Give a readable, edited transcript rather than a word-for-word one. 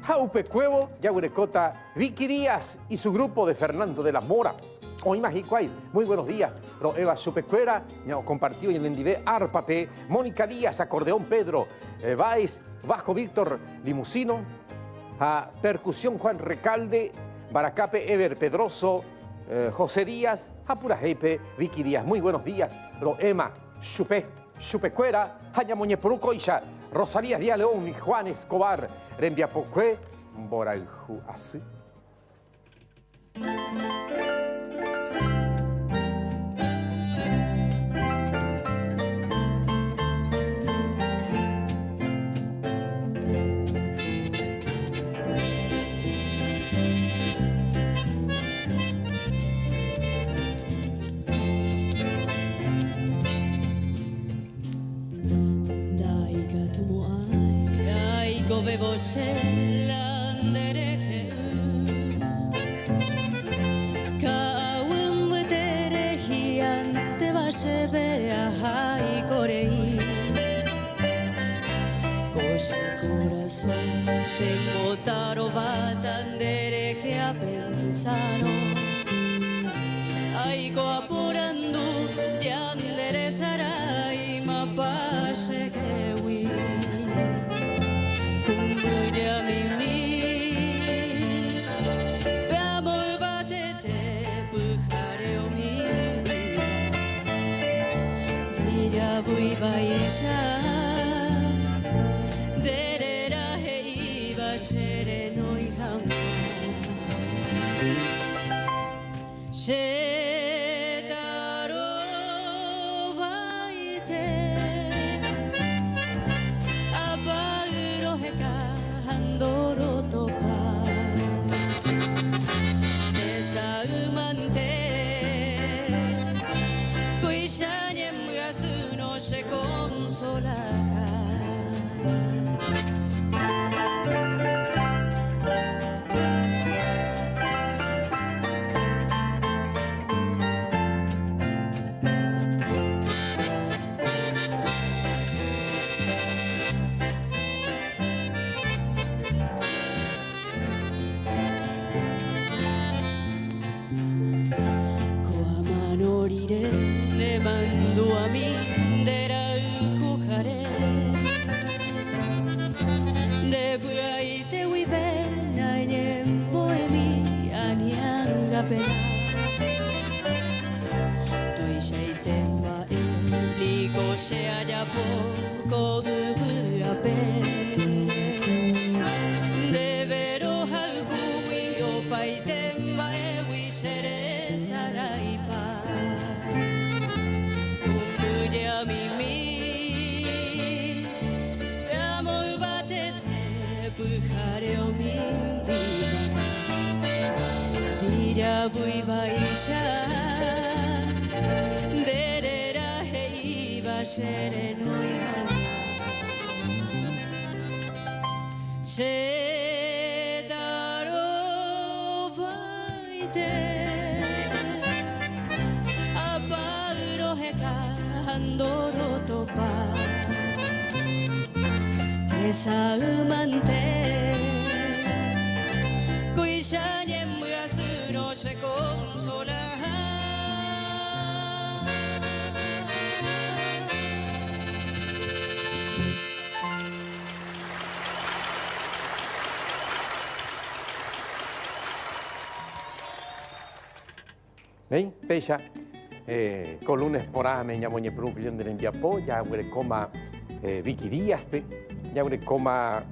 Jaupe Cuevo, Yagurecota, Vicky Díaz y su grupo de Fernando de la Mora. Hoy Majicuay, muy buenos días. Eva Chupecuera, compartido en el Endivé, Arpape, Mónica Díaz, acordeón Pedro, Baez, bajo Víctor Limusino, a percusión Juan Recalde, Baracape Ever Pedroso, José Díaz, Apurajepe, Vicky Díaz, muy buenos días. Emma Chupecuera, Hayamoñe Purucoisha, Rosalía Díaz León y Juan Escobar, Rembiapocue, Boralju Así. Landereje Kaun Terejian te vase vea y corei Coche corazón se motaro batandereje a pensano Aiko apurando te anderezará y mapase que hui Kumbuja mimi Beamor batete Pujareo mimi Dira bui baisha Derera heiba sereno y jamás se consola. Coamanorire ne mando a mí Debuaite wibena nyembo emi anyanga pena Tuishaitemba liko se haya poco debua pere Debero hauhui opaitemba ewi sere saraipa Kumbuja mimi Pujareo mi vida Dira bui baisha Derera heiba sereno y Setaro baite Apagro heka andoro topa Esa humante Cuya niembra su no se consola ¿Ven? Pecha, columnas por ahí, me llamo Ñepru, que yo en el Endiapó, ya huele coma Vicky Díaz, ya huele coma